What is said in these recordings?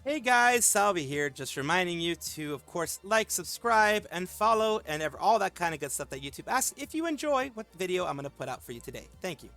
Hey guys, Salvi here, just reminding you to, of course, like, subscribe, and follow, and all that kind of good stuff that YouTube asks if you enjoy what video I'm going to put out for you today. Thank you.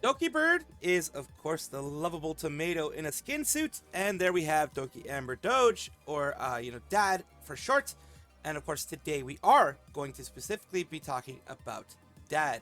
Dokibird is, of course, the lovable tomato in a skin suit, and there we have Doki Amber Doge, or, Dad for short. And, of course, today we are going to specifically be talking about Dad.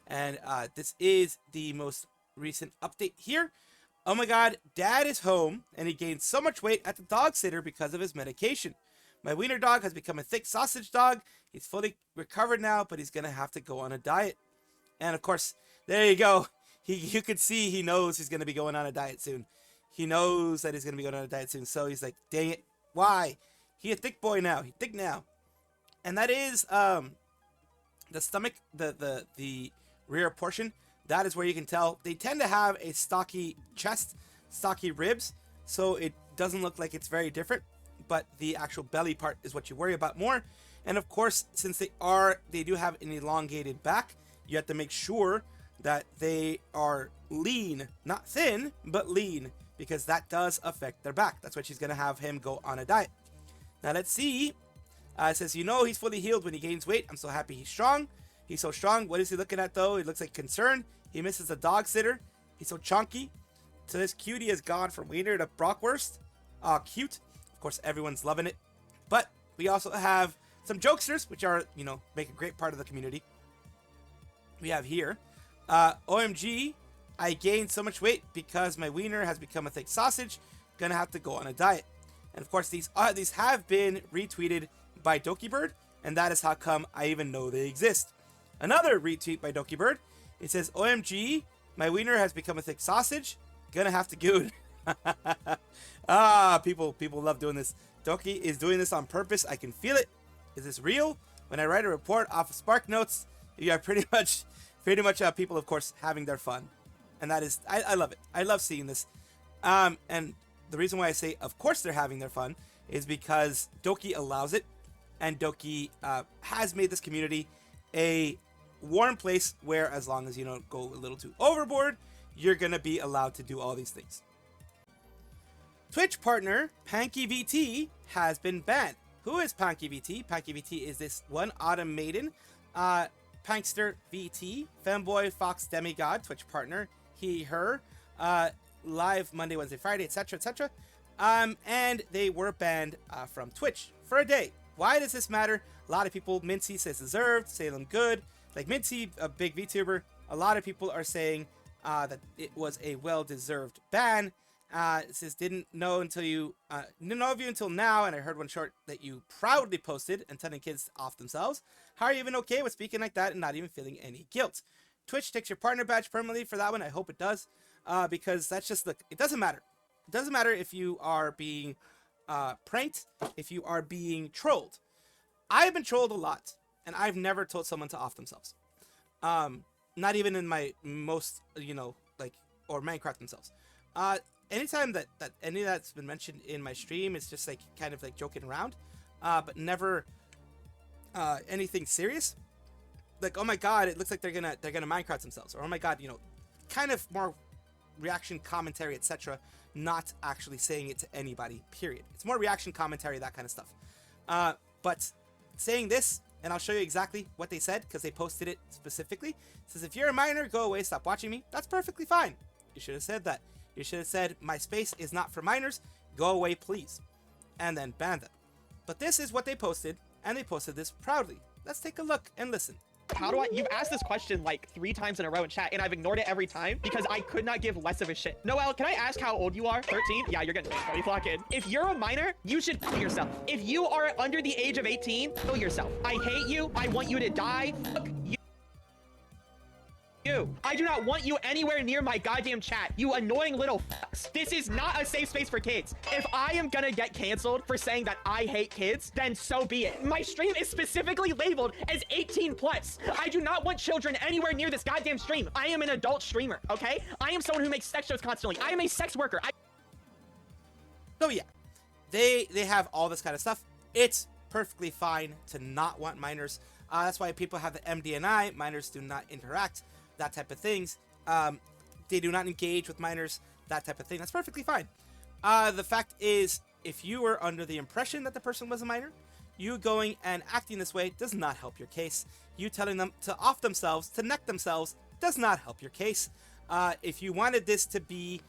And this is the most recent update here. Oh my god, Dad is home, and he gained so much weight at the dog sitter because of his medication. My wiener dog has become a thick sausage dog. He's fully recovered now, but he's going to have to go on a diet. And of course, there you go. You could see he knows he's going to be going on a diet soon. He knows that he's going to be going on a diet soon, so he's like, dang it, why? He a thick boy now. He's thick now. And that is the stomach, the rear portion. That is where you can tell they tend to have a stocky chest, stocky ribs, so it doesn't look like it's very different, but the actual belly part is what you worry about more. And of course, since they do have an elongated back, you have to make sure that they are lean, not thin, but lean, because that does affect their back. That's why she's going to have him go on a diet. Now let's see. It says, he's fully healed when he gains weight. I'm so happy he's strong. He's so strong. What is he looking at, though? He looks like concern. He misses a dog sitter. He's so chonky. So this cutie has gone from wiener to Brockwurst. Cute. Of course, everyone's loving it. But we also have some jokesters, which are, make a great part of the community. We have here, OMG, I gained so much weight because my wiener has become a thick sausage. Gonna have to go on a diet. And of course, these have been retweeted by Dokibird, and that is how come I even know they exist. Another retweet by Dokibird. It says, OMG, my wiener has become a thick sausage. Gonna have to goon. People love doing this. Doki is doing this on purpose. I can feel it. Is this real? When I write a report off of Spark Notes, you are pretty much people, of course, having their fun. And that is, I love it. I love seeing this. And the reason why I say, of course, they're having their fun is because Doki allows it. And Doki has made this community a warm place where, as long as you don't go a little too overboard, you're gonna be allowed to do all these things. Twitch partner Pankyvt has been banned. Who is Pankyvt? Pankyvt is this one autumn maiden, Pankster VT, femboy, fox demigod, Twitch partner, he, her, live Monday, Wednesday, Friday, etc., etc. And they were banned from Twitch for a day. Why does this matter? A lot of people, Mincy says deserved, Salem good. Like Mincy, a big VTuber, a lot of people are saying that it was a well-deserved ban. It says, didn't know of you until now, and I heard one short that you proudly posted and telling kids off themselves. How are you even okay with speaking like that and not even feeling any guilt? Twitch takes your partner badge permanently for that one. I hope it does, because that's just it doesn't matter. It doesn't matter if you are being pranked, if you are being trolled. I've been trolled a lot, and I've never told someone to off themselves. Not even in my most, or Minecraft themselves. Anytime that any of that's been mentioned in my stream, it's just kind of joking around, but never anything serious. Like, oh my god, it looks like they're gonna Minecraft themselves, or oh my god, kind of more reaction commentary, etc. Not actually saying it to anybody, period. It's more reaction commentary, that kind of stuff. But saying this, and I'll show you exactly what they said, because they posted it specifically. It says, if you're a minor, go away, stop watching me. That's perfectly fine. You should have said that. You should have said, my space is not for minors. Go away, please. And then ban them. But this is what they posted, and they posted this proudly. Let's take a look and listen. How do you've asked this question like 3 times in a row in chat, and I've ignored it every time because I could not give less of a shit. Noel, can I ask how old you are? 13? Yeah, you're getting paid, buddy. Lock in. If you're a minor, you should kill yourself. If you are under the age of 18, kill yourself. I hate you. I want you to die. Fuck you. I do not want you anywhere near my goddamn chat, you annoying little fucks. This is not a safe space for kids. If I am gonna get canceled for saying that I hate kids, then so be it. My stream is specifically labeled as 18 plus. I do not want children anywhere near this goddamn stream. I am an adult streamer, okay? I am someone who makes sex shows constantly. I am a sex worker. So yeah, they have all this kind of stuff. It's perfectly fine to not want minors. That's why people have the MDNI. Minors do not interact. That type of things. They do not engage with minors. That type of thing. That's perfectly fine. The fact is, if you were under the impression that the person was a minor, you going and acting this way does not help your case. You telling them to off themselves, to neck themselves, does not help your case. If you wanted this to be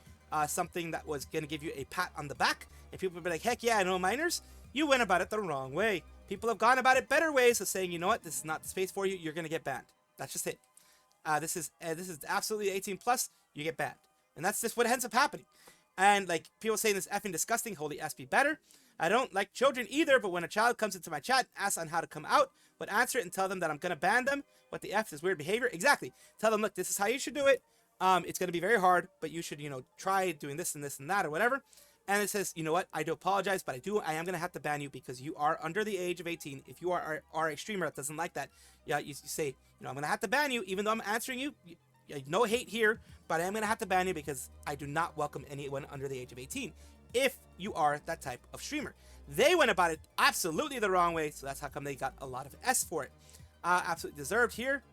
something that was going to give you a pat on the back, and people would be like, heck yeah, I know minors, you went about it the wrong way. People have gone about it better ways of saying, you know what, this is not the space for you, you're going to get banned. That's just it. This is absolutely 18 plus, you get banned. And that's just what ends up happening. And like people saying this effing disgusting, holy S be better. I don't like children either, but when a child comes into my chat and asks on how to come out, but answer it and tell them that I'm going to ban them, what the F is weird behavior. Exactly. Tell them, look, this is how you should do it. It's going to be very hard, but you should, try doing this and this and that or whatever. And it says, you know what, I do apologize, but I am going to have to ban you because you are under the age of 18. If you are a streamer that doesn't like that, yeah, you say, I'm going to have to ban you, even though I'm answering you. No hate here, but I am going to have to ban you because I do not welcome anyone under the age of 18 if you are that type of streamer. They went about it absolutely the wrong way, so that's how come they got a lot of S for it. Absolutely deserved here.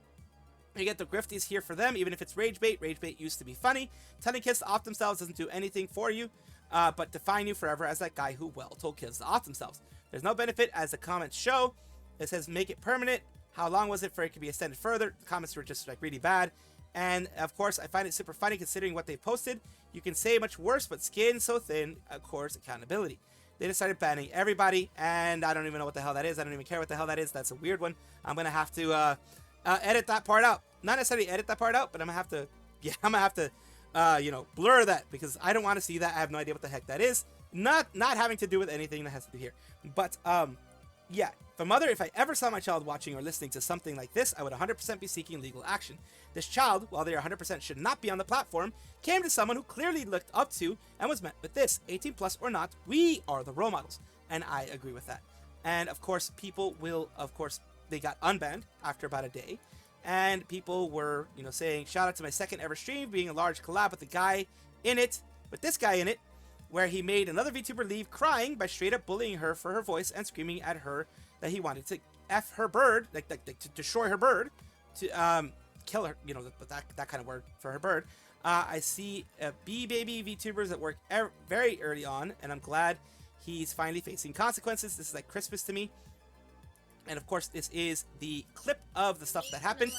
You get the grifties here for them, even if it's rage bait. Rage bait used to be funny. Telling kids to off themselves doesn't do anything for you, but define you forever as that guy who told kids to off themselves. There's no benefit, as the comments show. It says make it permanent. How long was it for it to be extended further? The comments were just like really bad. And of course, I find it super funny considering what they posted. You can say much worse, but skin so thin, of course, accountability. They decided banning everybody, and I don't even know what the hell that is. I don't even care what the hell that is. That's a weird one. I'm gonna have to edit that part out. Not necessarily edit that part out, but I'm gonna have to, blur that because I don't want to see that. I have no idea what the heck that is. Not having to do with anything that has to do here. But yeah, if I ever saw my child watching or listening to something like this, I would 100% be seeking legal action. This child, while they 100% should not be on the platform, came to someone who clearly looked up to and was met with this. 18 plus or not, we are the role models. And I agree with that. And of course, people will, they got unbanned after about a day. And people were, saying, shout out to my second ever stream, being a large collab with this guy in it, where he made another VTuber leave crying by straight up bullying her for her voice and screaming at her that he wanted to F her bird, like to destroy her bird, to kill her, that kind of word for her bird. I see baby VTubers that work very early on, and I'm glad he's finally facing consequences. This is like Christmas to me. And of course, this is the clip of the stuff that happened.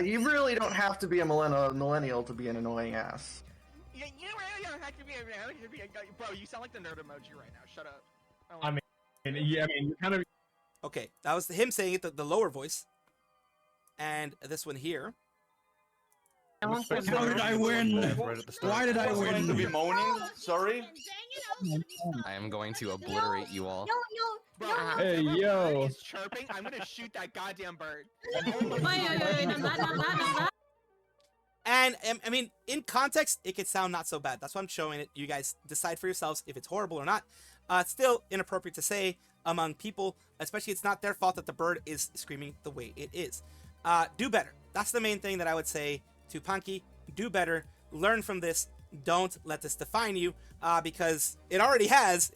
You really don't have to be a millennial to be an annoying ass. You really don't have to be a bro. You sound like the nerd emoji right now. Shut up. You kind of. Okay, that was him saying it, the lower voice. And this one here. How did I win? Why did I win? To be moaning? Sorry. I am going to obliterate you all. Bro, Hey, yo. Is chirping. I'm gonna shoot that goddamn bird. And I mean, in context, it could sound not so bad. That's why I'm showing it. You guys decide for yourselves if it's horrible or not. It's still inappropriate to say among people, especially it's not their fault that the bird is screaming the way it is. Do better. That's the main thing that I would say to Panky. Do better. Learn from this. Don't let this define you, because it already has,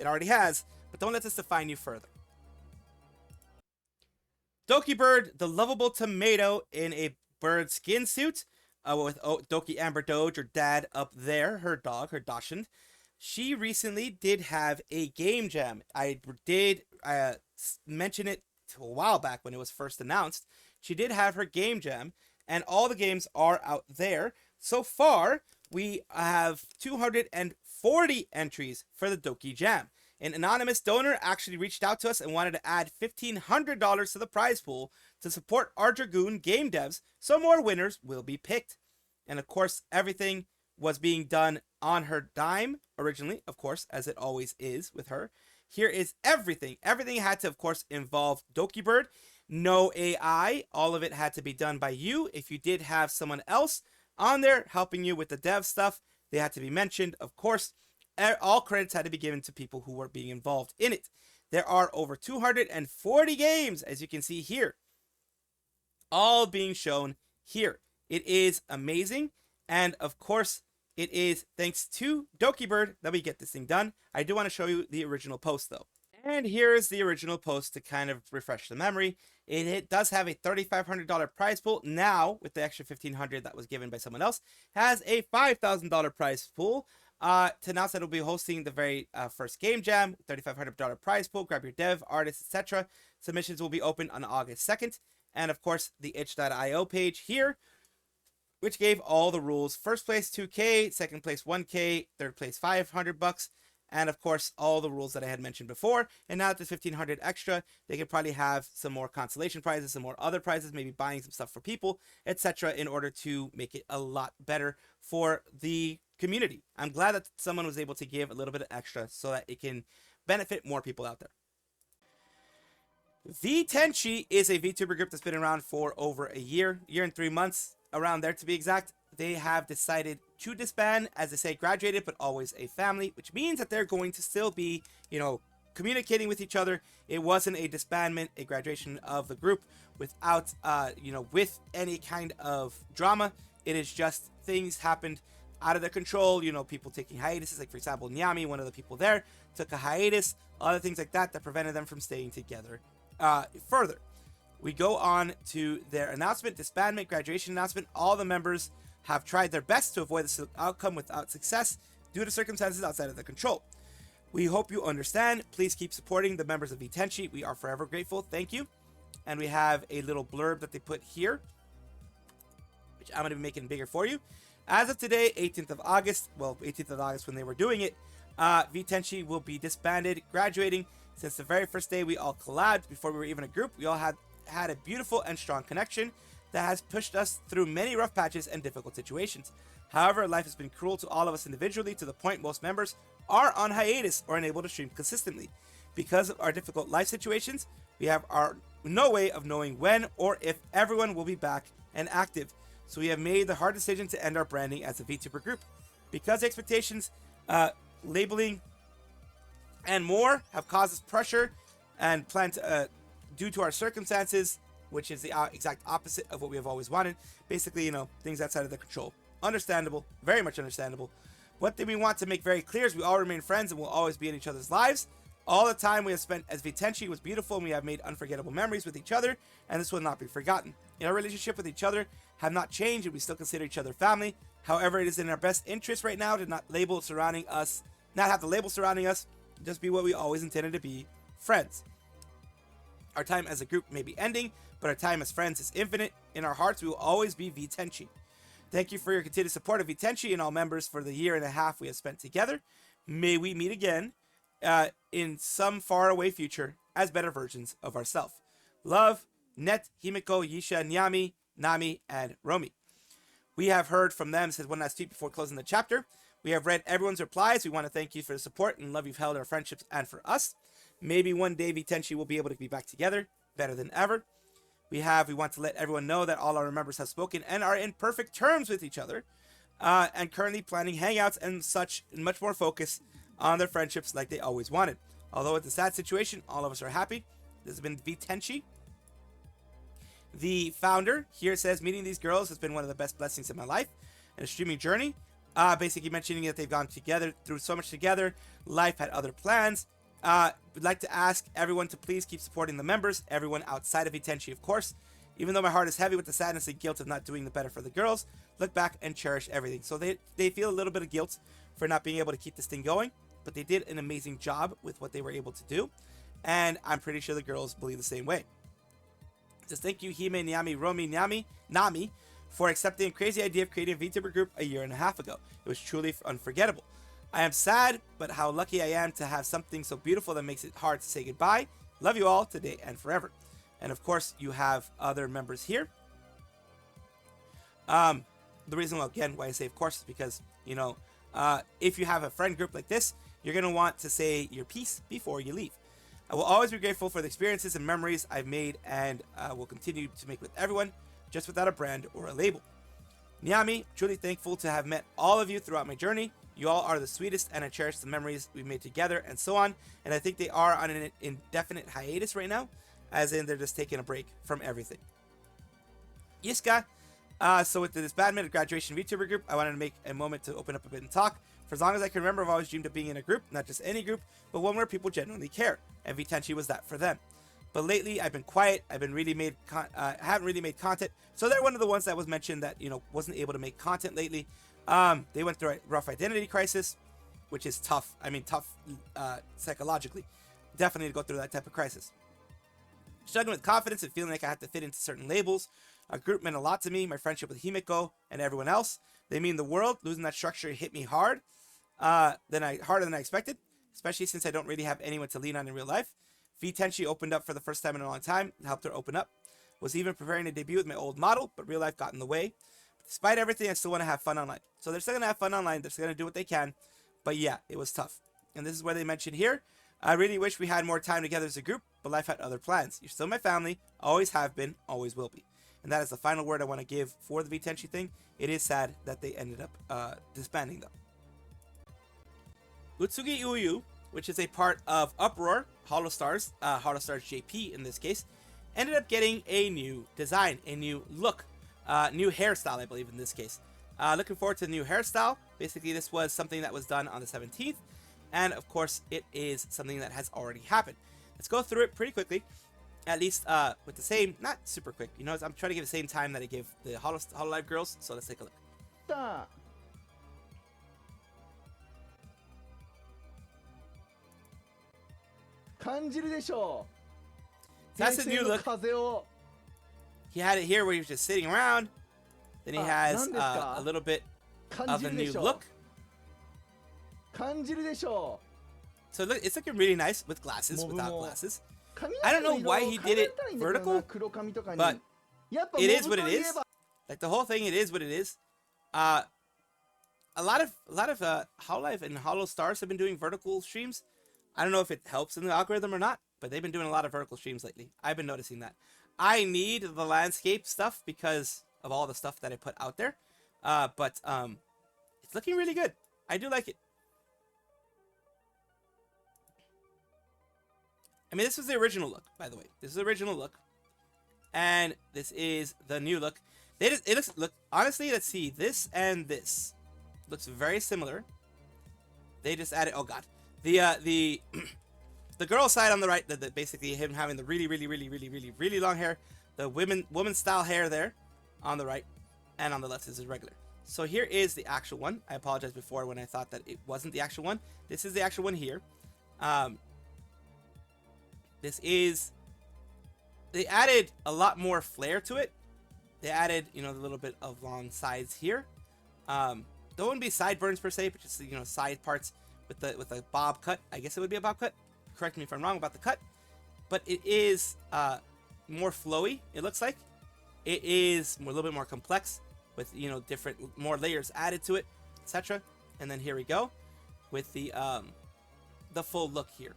but don't let this define you further. Dokibird, the lovable tomato in a bird skin suit, with Doki Amber Doge, or dad up there, her dog, her Dachshund. She recently did have a game jam. I did mention it a while back when it was first announced. She did have her game jam, and all the games are out there. So far, we have 240 entries for the Doki Jam. An anonymous donor actually reached out to us and wanted to add $1,500 to the prize pool to support our Dragoon game devs, so more winners will be picked. And of course, everything was being done on her dime originally, of course, as it always is with her. Here is everything. Everything had to, of course, involve Dokibird. No AI. All of it had to be done by you. If you did have someone else on there helping you with the dev stuff, they had to be mentioned, of course. All credits had to be given to people who were being involved in it. There are over 240 games, as you can see here, all being shown here. It is amazing, and of course, it is thanks to Dokibird that we get this thing done. I do want to show you the original post, though. And here is the original post to kind of refresh the memory. It does have a $3,500 prize pool. Now, with the extra $1,500 that was given by someone else, has a $5,000 prize pool. to announce that it'll be hosting the very first game jam, $3,500 prize pool. Grab your dev, artists, etc. Submissions will be open on August 2nd. And of course, the itch.io page here, which gave all the rules. First place 2K, second place 1K, third place $500, and of course all the rules that I had mentioned before. And now that there's 1,500 extra, they could probably have some more consolation prizes, some more other prizes, maybe buying some stuff for people, etc., in order to make it a lot better for the community. I'm glad that someone was able to give a little bit of extra so that it can benefit more people out there. Vtenshi is a VTuber group that's been around for over a year and 3 months, around there to be exact. They have decided to disband, as they say, graduated but always a family, which means that they're going to still be, communicating with each other. It wasn't a disbandment, a graduation of the group without, with any kind of drama. It is just things happened out of their control, people taking hiatuses, like for example, Nyami, one of the people there, took a hiatus, other things like that prevented them from staying together further. We go on to their announcement, disbandment, graduation announcement. All the members have tried their best to avoid this outcome without success due to circumstances outside of their control. We hope you understand. Please keep supporting the members of Vtenshi. We are forever grateful. Thank you. And we have a little blurb that they put here, which I'm going to be making bigger for you. As of today, 18th of August when they were doing it, Vtenshi will be disbanded, graduating. Since the very first day we all collabed, before we were even a group, we all had a beautiful and strong connection that has pushed us through many rough patches and difficult situations. However, life has been cruel to all of us individually, to the point most members are on hiatus or unable to stream consistently. Because of our difficult life situations, we have no way of knowing when or if everyone will be back and active. So we have made the hard decision to end our branding as a VTuber group. Because expectations, labeling, and more have caused us pressure and plan to, due to our circumstances, which is the exact opposite of what we have always wanted. Basically, things outside of their control. Understandable, very much understandable. What we want to make very clear is we all remain friends and will always be in each other's lives. All the time we have spent as Vtenshi was beautiful, and we have made unforgettable memories with each other, and this will not be forgotten. In our relationship with each other have not changed, and we still consider each other family. However, it is in our best interest right now to not have the label surrounding us, just be what we always intended to be, friends. Our time as a group may be ending, but our time as friends is infinite. In our hearts, we will always be Vtenshi. Thank you for your continued support of Vtenshi and all members for the year and a half we have spent together. May we meet again in some faraway future as better versions of ourselves. Love, Net, Himiko, Yisha, Nyami, Nami, and Romi. We have heard from them, says one last tweet before closing the chapter. We have read everyone's replies. We want to thank you for the support and love you've held our friendships and for us. Maybe one day Vtenshi will be able to be back together, better than ever. We want to let everyone know that all our members have spoken and are in perfect terms with each other, and currently planning hangouts and such, and much more focus on their friendships like they always wanted. Although it's a sad situation, all of us are happy. This has been Vtenshi. The founder here says, meeting these girls has been one of the best blessings in my life and a streaming journey. Basically mentioning that they've gone together through so much together. Life had other plans. Would like to ask everyone to please keep supporting the members, everyone outside of Vtenshi, of course. Even though my heart is heavy with the sadness and guilt of not doing the better for the girls, look back and cherish everything. So they feel a little bit of guilt for not being able to keep this thing going, but they did an amazing job with what they were able to do, and I'm pretty sure the girls believe the same way. Just thank you, Hime, Nyami, Romi, Nami, for accepting a crazy idea of creating a VTuber group a year and a half ago. It was truly unforgettable. I am sad, but how lucky I am to have something so beautiful that makes it hard to say goodbye. Love you all today and forever. And of course, you have other members here. The reason, why I say of course is because, if you have a friend group like this, you're going to want to say your piece before you leave. I will always be grateful for the experiences and memories I've made and will continue to make with everyone, just without a brand or a label. Nyami, truly thankful to have met all of you throughout my journey. You all are the sweetest, and I cherish the memories we've made together and so on. And I think they are on an indefinite hiatus right now, as in they're just taking a break from everything. Yiska, so with the disbandment of Graduation VTuber group, I wanted to make a moment to open up a bit and talk. For as long as I can remember, I've always dreamed of being in a group, not just any group, but one where people genuinely care, and Vtenshi was that for them. But lately, I've been quiet. Haven't really made content. So they're one of the ones that was mentioned that wasn't able to make content lately. They went through a rough identity crisis. which is tough. I mean, tough psychologically. Definitely to go through that type of crisis. Struggling with confidence and feeling like I have to fit into certain labels. A group meant a lot to me. My friendship with Himeko and everyone else. They mean the world. Losing that structure hit me hard. Harder than I expected. Especially since I don't really have anyone to lean on in real life. Vtenshi opened up for the first time in a long time. Helped her open up. Was even preparing to debut with my old model, but real life got in the way. Despite everything, I still want to have fun online. So they're still going to have fun online. They're still going to do what they can. But yeah, it was tough. And this is where they mentioned here. I really wish we had more time together as a group, but life had other plans. You're still my family. Always have been. Always will be. And that is the final word I want to give for the Vtenshi thing. It is sad that they ended up disbanding them. Utsugi Uyu, which is a part of Uproar, Holostars, Holostars JP in this case, ended up getting a new design, a new look, new hairstyle, I believe in this case. Looking forward to the new hairstyle. Basically, this was something that was done on the 17th. And of course, it is something that has already happened. Let's go through it pretty quickly. At least with the same, not super quick. You know, I'm trying to give the same time that I give the Hololive girls. So let's take a look. That's the new look. He had it here where he was just sitting around. Then he has a little bit of a new look. So look, it's looking really nice with glasses, without glasses. I don't know why he did it vertical, but it is what it is. Like the whole thing, it is what it is. A lot of Hololive and Holostars have been doing vertical streams. I don't know if it helps in the algorithm or not, but they've been doing a lot of vertical streams lately. I've been noticing that. I need the landscape stuff because of all the stuff that I put out there. But it's looking really good. I do like it. I mean, this was the original look, by the way. This is the original look. And this is the new look. Look, honestly, let's see. This and this looks very similar. They just added, oh god. The girl side on the right, basically him having the really long hair. The woman style hair there on the right. And on the left is his regular. So here is the actual one. I apologize before when I thought that it wasn't the actual one. This is the actual one here. This is, they added a lot more flair to it. They added, you know, a little bit of long sides here. There wouldn't be sideburns per se, but just, you know, side parts with a bob cut. I guess it would be a bob cut. Correct me if I'm wrong about the cut. But it is more flowy, it looks like. It is a little bit more complex with, you know, more layers added to it, etc. And then here we go with the full look here.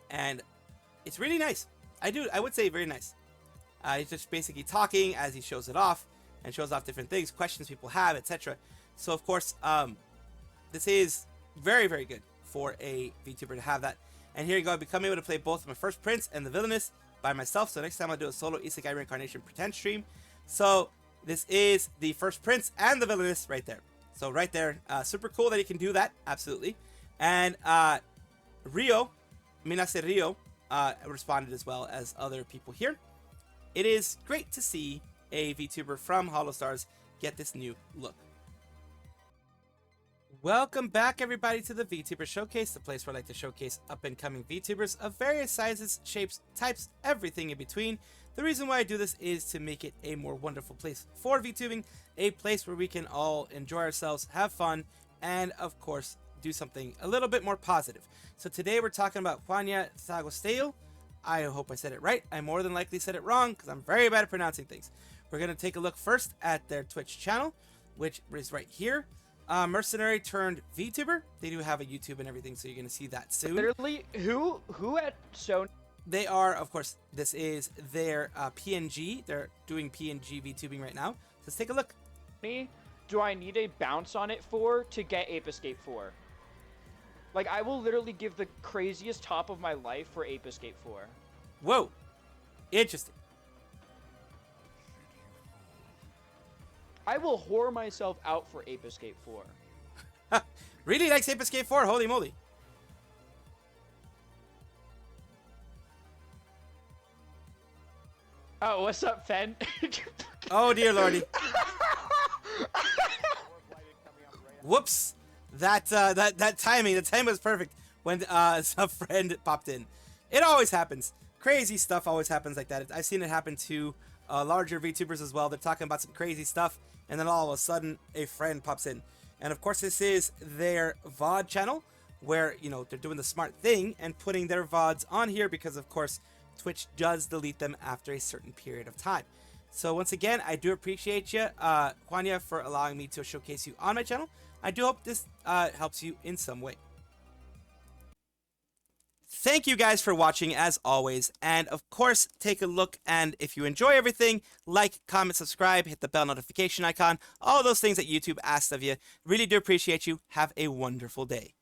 And it's really nice. I would say very nice. He's just basically talking as he shows it off and shows off different things, questions people have, etc. So of course, this is very, very good for a VTuber to have that. And here you go, I become able to play both my first prince and the villainess by myself. So next time I'll do a solo Isekai Reincarnation pretend stream. So this is the first prince and the villainess right there. So right there, super cool that he can do that, absolutely. And Minase Rio responded as well as other people here. It is great to see a VTuber from Holostars get this new look. Welcome back, everybody, to the VTuber Showcase, the place where I like to showcase up-and-coming VTubers of various sizes, shapes, types, everything in between. The reason why I do this is to make it a more wonderful place for VTubing, a place where we can all enjoy ourselves, have fun, and, of course, do something a little bit more positive. So today we're talking about HuanyaVT. I hope I said it right. I more than likely said it wrong because I'm very bad at pronouncing things. We're going to take a look first at their Twitch channel, which is right here. Mercenary turned VTuber. They do have a YouTube and everything, so you're going to see that soon. Literally, who had shown? They are, of course, this is their PNG. They're doing PNG VTubing right now. So let's take a look. Do I need a bounce on it to get Ape Escape 4? Like, I will literally give the craziest top of my life for Ape Escape 4. Whoa. Interesting. I will whore myself out for Ape Escape 4. Really likes Ape Escape 4? Holy moly. Oh, what's up, Fen? Oh, dear lordy. Whoops. That timing. The time was perfect when a friend popped in. It always happens. Crazy stuff always happens like that. I've seen it happen to larger VTubers as well. They're talking about some crazy stuff, and then all of a sudden, a friend pops in. And of course, this is their VOD channel, where, you know, they're doing the smart thing and putting their VODs on here because, of course, Twitch does delete them after a certain period of time. So once again, I do appreciate you, Huanya, for allowing me to showcase you on my channel. I do hope this helps you in some way. Thank you guys for watching as always, and of course take a look, and if you enjoy everything, like, comment, subscribe, hit the bell notification icon, all those things that YouTube asks of you. Really do appreciate you. Have a wonderful day.